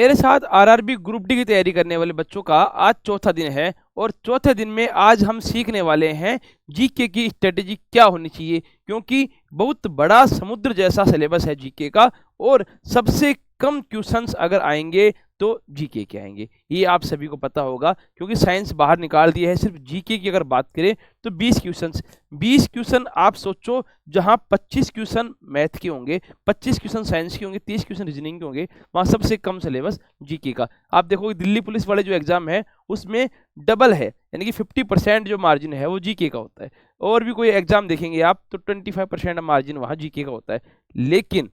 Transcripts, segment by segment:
मेरे साथ RRB group D की तैयारी करने वाले बच्चों का आज चौथा दिन है और चौथे दिन में आज हम सीखने वाले हैं जीके की स्ट्रेटेजी क्या होनी चाहिए, क्योंकि बहुत बड़ा समुद्र जैसा सिलेबस है जीके का और सबसे कम क्वेश्चंस अगर आएंगे तो जीके के आएंगे। ये आप सभी को पता होगा क्योंकि साइंस बाहर निकाल दिया है। सिर्फ जीके की अगर बात करें तो 20 क्वेश्चन आप सोचो, जहां 25 क्वेश्चन मैथ के होंगे, 25 क्वेश्चन साइंस के होंगे, 30 क्वेश्चन रीजनिंग के होंगे, वहां सबसे कम सिलेबस जीके का। आप देखोगे दिल्ली पुलिस वाले जो एग्जाम है उसमें डबल है, यानी कि 50% जो मार्जिन है वो जीके का होता है। और भी कोई एग्जाम देखेंगे आप तो 25% मार्जिन वहां जीके का होता है। लेकिन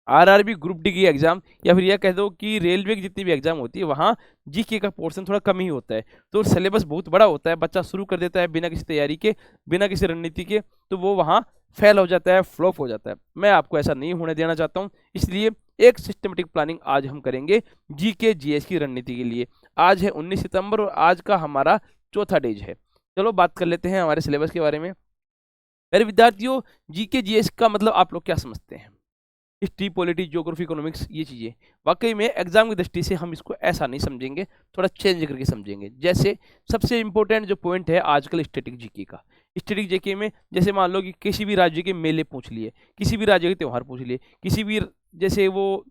आरआरबी ग्रुप डी की एग्जाम या फिर यह कह दो कि रेलवे की जितनी भी एग्जाम होती है वहाँ जीके का पोर्शन थोड़ा कम ही होता है, तो सिलेबस बहुत बड़ा होता है। बच्चा शुरू कर देता है बिना किसी तैयारी के, बिना किसी रणनीति के, तो वो वहाँ फेल हो जाता है, फ्लॉप हो जाता है। मैं आपको ऐसा नहीं होने देना चाहता हूँ, इसलिए एक सिस्टमेटिक प्लानिंग आज हम करेंगे जीके जीएस की रणनीति के लिए। आज है 19 सितंबर और आज का हमारा चौथा डेज है। चलो बात कर लेते हैं हमारे सिलेबस के बारे में। मेरे विद्यार्थियों, जीके जीएस का मतलब आप लोग क्या समझते हैं? हिस्ट्री, पॉलिटी, ज्योग्राफी, इकोनॉमिक्स, ये चीज़ें वाकई में एग्जाम की दृष्टि से हम इसको ऐसा नहीं समझेंगे, थोड़ा चेंज करके समझेंगे। जैसे सबसे इंपॉर्टेंट जो पॉइंट है आजकल स्टैटिक जीके का, स्टैटिक जीके में जैसे मान लो कि किसी भी राज्य के मेले पूछ लिए, किसी भी राज्य के त्यौहार पूछ लिए, किसी भी जैसे वो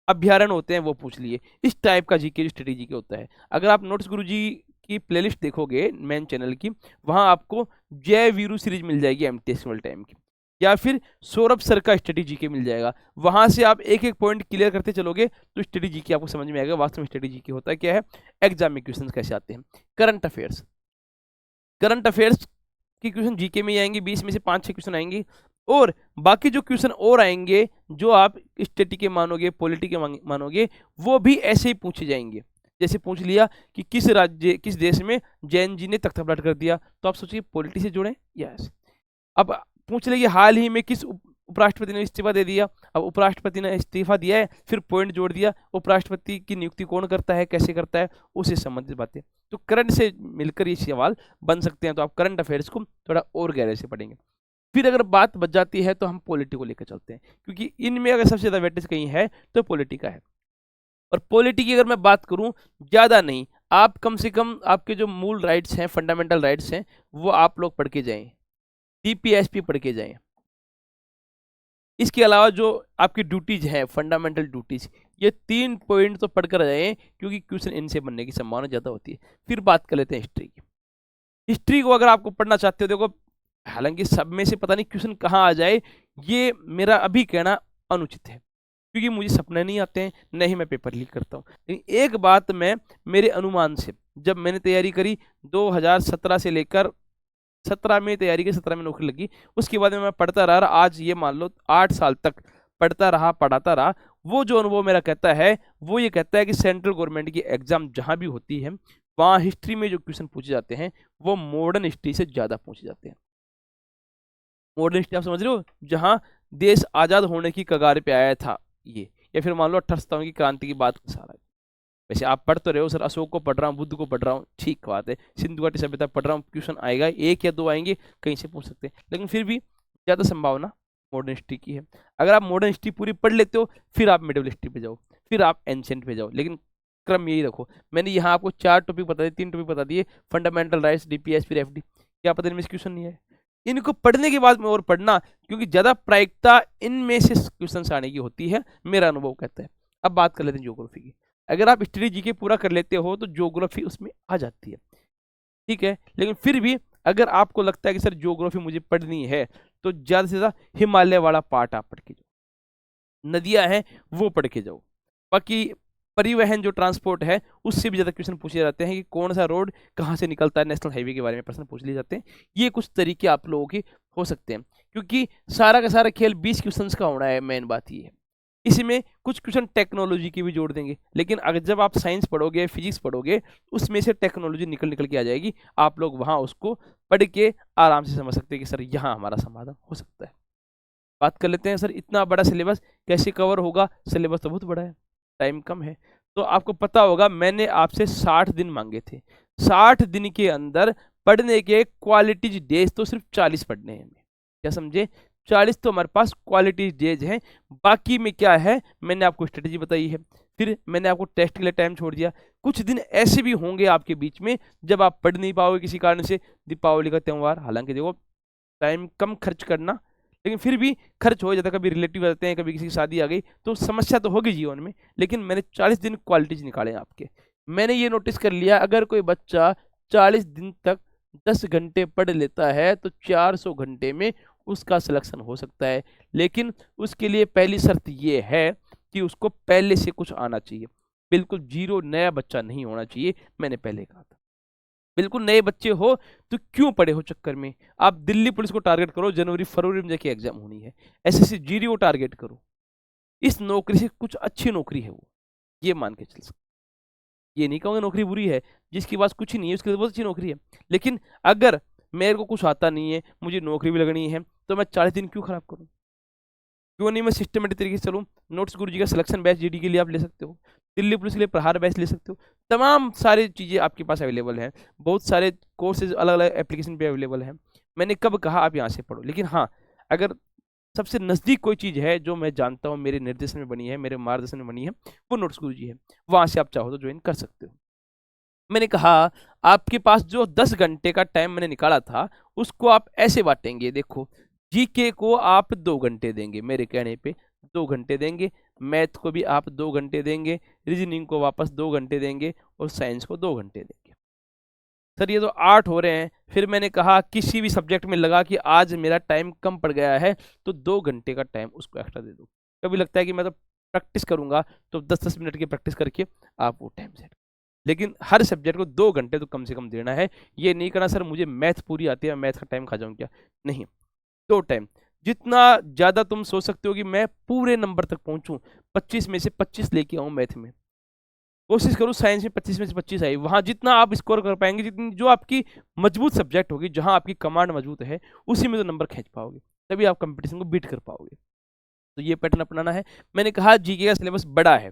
अभ्यारण्य होते हैं वो पूछ लिए, इस टाइप का जीके जो स्टैटिक जीके होता है। अगर आप नोट्स गुरुजी की प्लेलिस्ट देखोगे मेन चैनल की, वहाँ आपको जय वीरू सीरीज मिल जाएगी एमटीएस टाइम की, या फिर सौरभ सर का स्ट्रेटेजी के मिल जाएगा। वहां से आप एक एक पॉइंट क्लियर करते चलोगे तो स्ट्रेटेजी की आपको समझ में आएगा वास्तव में स्ट्रेटेजी की होता है क्या है, एग्जाम में क्वेश्चन कैसे आते हैं। करंट अफेयर्स के क्वेश्चन जीके में ही आएंगे, 20 में से 5-6 क्वेश्चन आएंगे, और बाकी जो क्वेश्चन और आएंगे जो आप स्टैटिक के मानोगे, पॉलिटी के मानोगे, वो भी ऐसे ही पूछे जाएंगे। जैसे पूछ लिया कि किस राज्य, किस देश में जैन जी ने तख्ता पलट कर दिया, तो आप सोचिए पॉलिटी से जुड़े या ऐसे। अब पूछ लेंगे हाल ही में किस उपराष्ट्रपति ने इस्तीफा दे दिया। अब उपराष्ट्रपति ने इस्तीफा दिया है, फिर पॉइंट जोड़ दिया, उपराष्ट्रपति की नियुक्ति कौन करता है, कैसे करता है, उससे संबंधित बातें। तो करंट से मिलकर ये सवाल बन सकते हैं, तो आप करंट अफेयर्स को थोड़ा और गहरे से पढ़ेंगे। फिर अगर बात बच जाती है तो हम पॉलिटी को लेकर चलते हैं, क्योंकि इनमें अगर सबसे ज्यादा वेटेज कहीं है तो पॉलिटी का है। और पॉलिटी की अगर मैं बात करूं, ज्यादा नहीं, आप कम से कम आपके जो मूल राइट्स हैं, फंडामेंटल राइट्स हैं, वो आप लोग पढ़ के जाएं, डीपीएसपी पढ़ के जाएं। इसके अलावा जो आपकी ड्यूटीज हैं, फंडामेंटल ड्यूटीज, ये 3 पॉइंट तो पढ़कर जाएं, क्योंकि क्वेश्चन इनसे बनने की संभावना ज्यादा होती है। फिर बात कर लेते हैं हिस्ट्री की। हिस्ट्री को अगर आपको पढ़ना चाहते हो, देखो हालांकि सब में से पता नहीं क्वेश्चन कहाँ आ जाए, ये मेरा अभी कहना अनुचित है, क्योंकि मुझे सपने नहीं आते हैं, न ही मैं पेपर लीक करता हूँ। लेकिन एक बात मैं मेरे अनुमान से, जब मैंने तैयारी करी 2017 से लेकर 17 में तैयारी की, 17 में नौकरी लगी, उसके बाद में मैं पढ़ता रहा, आज ये मान लो 8 साल तक पढ़ता रहा, पढ़ाता रहा। वो जो अनुभव मेरा कहता है वो ये कहता है कि सेंट्रल गवर्नमेंट की एग्जाम जहां भी होती है वहां हिस्ट्री में जो क्वेश्चन पूछे जाते हैं वो मॉडर्न हिस्ट्री से ज्यादा पूछे जाते हैं। मॉडर्न हिस्ट्री आप समझ रहे हो, जहां देश आजाद होने की कगार पे आया था ये, या फिर मान लो 1857 की क्रांति की बात सारा। वैसे आप पढ़ तो रहे हो सर, अशोक को पढ़ रहा हूँ, बुद्ध को पढ़ रहा हूँ, ठीक बात है, सिंधु घाटी सभ्यता पढ़ रहा हूँ, क्वेश्चन आएगा, 1 या 2 आएंगे, कहीं से पूछ सकते हैं, लेकिन फिर भी ज़्यादा संभावना मॉडर्न हिस्ट्री की है। अगर आप मॉडर्न हिस्ट्री पूरी पढ़ लेते हो फिर आप मिडिवल हिस्ट्री पे जाओ, फिर आप एंशिएंट पे जाओ, लेकिन क्रम यही रखो। मैंने यहाँ आपको 4 टॉपिक बता दिए, 3 टॉपिक बता दिए, फंडामेंटल राइट्स, डीपीएस, फिर एफडी। क्या पता इनमें क्वेश्चन नहीं है, इनको पढ़ने के बाद में और पढ़ना, क्योंकि ज़्यादा प्रायिकता इनमें से क्वेश्चन आने की होती है, मेरा अनुभव कहता है। अब बात कर लेते हैं ज्योग्राफी की। अगर आप हिस्ट्री जीके पूरा कर लेते हो तो ज्योग्राफी उसमें आ जाती है, ठीक है। लेकिन फिर भी अगर आपको लगता है कि सर ज्योग्राफी मुझे पढ़नी है तो ज्यादा से ज्यादा हिमालय वाला पार्ट आप पढ़ के जाओ, नदियां हैं वो पढ़ के जाओ। बाकी परिवहन जो ट्रांसपोर्ट है उससे भी ज्यादा क्वेश्चन पूछे जाते हैं कि कौन सा रोड कहाँ से निकलता है, नेशनल हाईवे के बारे में प्रश्न पूछ लिए जाते हैं। ये कुछ तरीके आप लोगों के हो सकते हैं, क्योंकि सारा का सारा खेल 20 क्वेश्चन का होना है। मेन बात ये है, इसमें कुछ क्वेश्चन टेक्नोलॉजी की भी जोड़ देंगे, लेकिन अगर जब आप साइंस पढ़ोगे, फिजिक्स पढ़ोगे, उसमें से टेक्नोलॉजी निकल के आ जाएगी, आप लोग वहां उसको पढ़ के आराम से समझ सकते हैं कि सर यहाँ हमारा समाधान हो सकता है। बात कर लेते हैं सर इतना बड़ा सिलेबस कैसे कवर होगा। सिलेबस तो बहुत बड़ा है, टाइम कम है, तो आपको पता होगा मैंने आपसे 60 दिन मांगे थे। 60 दिन के अंदर पढ़ने के क्वालिटीज डेज तो सिर्फ 40 पढ़ने हैं, क्या समझे, 40 तो हमारे पास क्वालिटी डेज हैं। बाकी में क्या है, मैंने आपको स्ट्रेटेजी बताई है, फिर मैंने आपको टेस्ट के लिए टाइम छोड़ दिया। कुछ दिन ऐसे भी होंगे आपके बीच में जब आप पढ़ नहीं पाओगे किसी कारण से, दीपावली का त्यौहार, हालांकि देखो टाइम कम खर्च करना, लेकिन फिर भी खर्च हो जाता है, कभी रिलेटिव आते हैं, कभी किसी की शादी आ गई, तो समस्या तो होगी जीवन में। लेकिन मैंने 40 दिन क्वालिटीज निकाले आपके। मैंने ये नोटिस कर लिया, अगर कोई बच्चा 40 दिन तक 10 घंटे पढ़ लेता है तो 400 घंटे में उसका सिलेक्शन हो सकता है। लेकिन उसके लिए पहली शर्त ये है कि उसको पहले से कुछ आना चाहिए, बिल्कुल जीरो नया बच्चा नहीं होना चाहिए। मैंने पहले कहा था, बिल्कुल नए बच्चे हो तो क्यों पढ़े हो चक्कर में। आप दिल्ली पुलिस को टारगेट करो, जनवरी फरवरी में जाके एग्जाम होनी है। एसएससी जीडी को टारगेट करो, इस नौकरी से कुछ अच्छी नौकरी है वो, ये मान के चल सकते। ये नहीं कहूँगा नौकरी बुरी है, जिसके पास कुछ ही नहीं है उसके लिए बहुत अच्छी नौकरी है। लेकिन अगर मेरे को कुछ आता नहीं है, मुझे नौकरी भी लगनी है, तो मैं 40 दिन क्यों खराब करूँ? क्यों नहीं मैं सिस्टमेटिक तरीके से चलूँ? नोट्स गुरुजी का सिलेक्शन बैच जीडी के लिए आप ले सकते हो, दिल्ली पुलिस के लिए प्रहार बैच ले सकते हो, तमाम सारी चीज़ें आपके पास अवेलेबल हैं, बहुत सारे कोर्सेज अलग अलग एप्लीकेशन पे अवेलेबल हैं। मैंने कब कहा आप यहाँ से पढ़ो, लेकिन हाँ, अगर सबसे नज़दीक कोई चीज़ है जो मैं जानता हूँ, मेरे निर्देशन में बनी है, मेरे मार्गदर्शन में बनी है, वो नोट्स गुरुजी है, वहाँ से आप चाहो तो ज्वाइन कर सकते हो। मैंने कहा आपके पास जो 10 घंटे का टाइम मैंने निकाला था, उसको आप ऐसे बांटेंगे। देखो, जीके को आप 2 घंटे देंगे, मेरे कहने पे 2 घंटे देंगे, मैथ को भी आप 2 घंटे देंगे, रीजनिंग को वापस 2 घंटे देंगे, और साइंस को 2 घंटे देंगे। सर ये तो 8 हो रहे हैं। फिर मैंने कहा किसी भी सब्जेक्ट में लगा कि आज मेरा टाइम कम पड़ गया है, तो 2 घंटे का टाइम उसको एक्स्ट्रा दे दो। कभी लगता है कि मैं तो प्रैक्टिस करूंगा, तो 10-10 मिनट की प्रैक्टिस करके आप वो टाइम सेट, लेकिन हर सब्जेक्ट को 2 घंटे तो कम से कम देना है। ये नहीं करना सर मुझे मैथ पूरी आती है, मैथ का टाइम खा जाऊं क्या, नहीं, 2 टाइम। जितना ज़्यादा तुम सोच सकते हो कि मैं पूरे नंबर तक पहुंचूं, 25 में से 25 लेके आऊं मैथ में, कोशिश करूं साइंस में 25 में से 25 आई, वहां जितना आप स्कोर कर पाएंगे, जितनी जो आपकी मजबूत सब्जेक्ट होगी, जहां आपकी कमांड मजबूत है, उसी में तो नंबर खींच पाओगे, तभी आप कंपटीशन को बीट कर पाओगे। तो ये पैटर्न अपनाना है। मैंने कहा जीके का सिलेबस बड़ा है,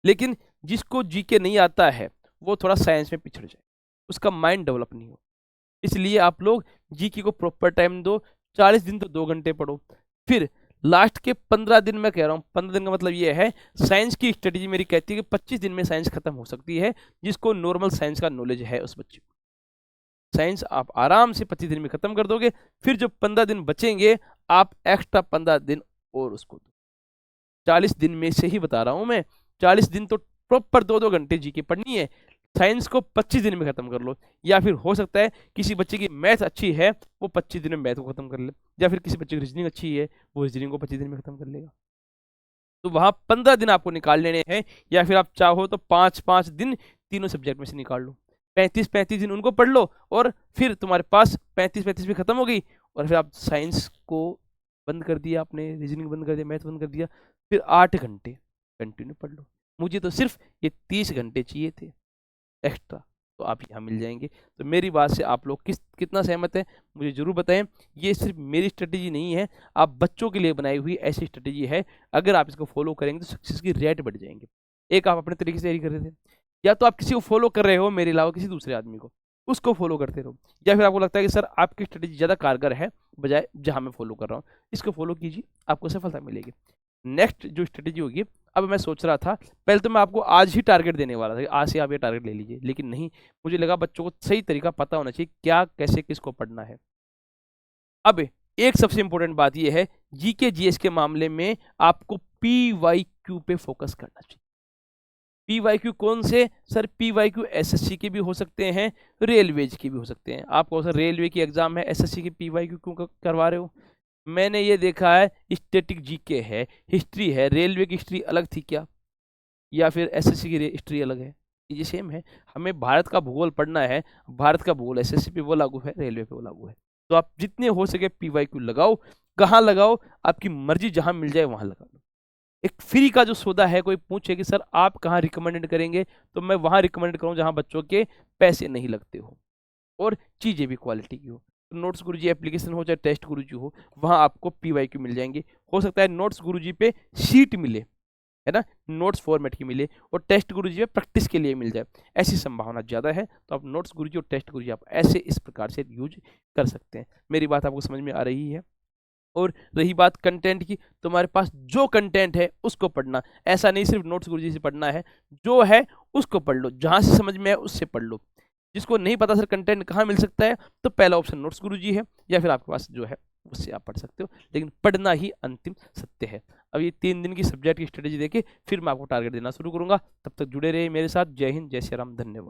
लेकिन जिसको जीके नहीं आता है वो थोड़ा साइंस में पिछड़ जाए, उसका माइंड डेवलप नहीं हो, इसलिए आप लोग जीके को प्रॉपर टाइम दो। 40 दिन तो 2 घंटे पढ़ो, फिर लास्ट के 15 दिन, मैं कह रहा हूँ 15 दिन का मतलब ये है, साइंस की स्ट्रेटेजी मेरी कहती है कि 25 दिन में साइंस खत्म हो सकती है, जिसको नॉर्मल साइंस का नॉलेज है उस बच्चे को। साइंस आप आराम से 25 दिन में खत्म कर दोगे, फिर जो 15 दिन बचेंगे आप एक्स्ट्रा 15 दिन और उसको दो। 40 दिन में से ही बता रहा हूं मैं, 40 दिन तो प्रॉपर 2-2 घंटे जीके पढ़नी है, साइंस को 25 दिन में खत्म कर लो। या फिर हो सकता है किसी बच्चे की मैथ अच्छी है, वो 25 दिन में मैथ को खत्म कर ले, या फिर किसी बच्चे की रीजनिंग अच्छी है, वो रीजनिंग को 25 दिन में खत्म कर लेगा। तो वहां 15 दिन आपको निकाल लेने हैं, या फिर आप चाहो तो 5-5 दिन तीनों सब्जेक्ट में से निकाल लो, 35-35 दिन उनको पढ़ लो, और फिर तुम्हारे पास 35-35 भी खत्म हो गई, और फिर आप साइंस को बंद कर दिया, आपने रीजनिंग बंद कर दिया, मैथ बंद कर दिया, फिर 8 घंटे कंटिन्यू पढ़ लो। मुझे तो सिर्फ ये 30 घंटे चाहिए थे एक्स्ट्रा, तो आप यहाँ मिल जाएंगे। तो मेरी बात से आप लोग कितना सहमत है मुझे जरूर बताएं। ये सिर्फ मेरी स्ट्रेटेजी नहीं है, आप बच्चों के लिए बनाई हुई ऐसी स्ट्रेटेजी है, अगर आप इसको फॉलो करेंगे तो सक्सेस की रेट बढ़ जाएंगे। एक आप अपने तरीके से तैयारी कर रहे थे, या तो आप किसी को फॉलो कर रहे हो मेरे अलावा किसी दूसरे आदमी को, उसको फॉलो करते रहो, या फिर आपको लगता है कि सर आपकी स्ट्रेटेजी ज़्यादा कारगर है बजाय जहाँ मैं फॉलो कर रहा हूँ, इसको फॉलो कीजिए, आपको सफलता मिलेगी। नेक्स्ट जो स्ट्रेटेजी होगी, अब मैं सोच रहा था पहले तो मैं आपको आज ही टारगेट देने वाला था कि आज से आप ये टारगेट ले लीजिए, लेकिन नहीं, मुझे लगा बच्चों को सही तरीका पता होना चाहिए क्या कैसे किसको पढ़ना है। अब एक सबसे इंपॉर्टेंट बात यह है, जीके जीएस के मामले में आपको पीवाईक्यू पे फोकस करना चाहिए। पीवाईक्यू कौन से? सर पीवाईक्यू एसएससी के भी हो सकते हैं, रेलवेज के भी हो सकते हैं। आपको सर रेलवे की एग्जाम है, एसएससी की पीवाईक्यू क्यों करवा रहे हो? मैंने ये देखा है, स्टैटिक जीके है, हिस्ट्री है, रेलवे की हिस्ट्री अलग थी क्या, या फिर एसएससी की हिस्ट्री अलग है? ये सेम है। हमें भारत का भूगोल पढ़ना है, भारत का भूगोल एसएससी पे वो लागू है, रेलवे पे वो लागू है। तो आप जितने हो सके पीवाईक्यू लगाओ। कहाँ लगाओ? आपकी मर्जी, जहां मिल जाए वहां लगा लो। एक फ्री का जो सौदा है, कोई पूछे कि सर आप कहाँ रिकमेंडेड करेंगे, तो मैं वहां रिकमेंड करूँ जहां बच्चों के पैसे नहीं लगते हो और चीजें भी क्वालिटी की हो। नोट्स गुरुजी एप्लीकेशन हो चाहे टेस्ट गुरुजी हो, वहां आपको पीवाईक्यू मिल जाएंगे। हो सकता है नोट्स गुरुजी पे शीट मिले, है ना, नोट्स फॉर्मेट की मिले, और टेस्ट गुरुजी पे प्रैक्टिस के लिए मिल जाए, ऐसी संभावना ज़्यादा है। तो आप नोट्स गुरुजी और टेस्ट गुरुजी आप ऐसे इस प्रकार से यूज कर सकते हैं। मेरी बात आपको समझ में आ रही है? और रही बात कंटेंट की, तुम्हारे पास जो कंटेंट है उसको पढ़ना, ऐसा नहीं सिर्फ नोट्स गुरुजी से पढ़ना है, जो है उसको पढ़ लो, जहां से समझ में आए उससे पढ़ लो। जिसको नहीं पता सर कंटेंट कहाँ मिल सकता है, तो पहला ऑप्शन नोट्स गुरुजी है, या फिर आपके पास जो है उससे आप पढ़ सकते हो, लेकिन पढ़ना ही अंतिम सत्य है। अब ये 3 दिन की सब्जेक्ट की स्ट्रेटेजी देके फिर मैं आपको टारगेट देना शुरू करूंगा। तब तक जुड़े रहिए मेरे साथ। जय हिंद, जय श्री राम, धन्यवाद।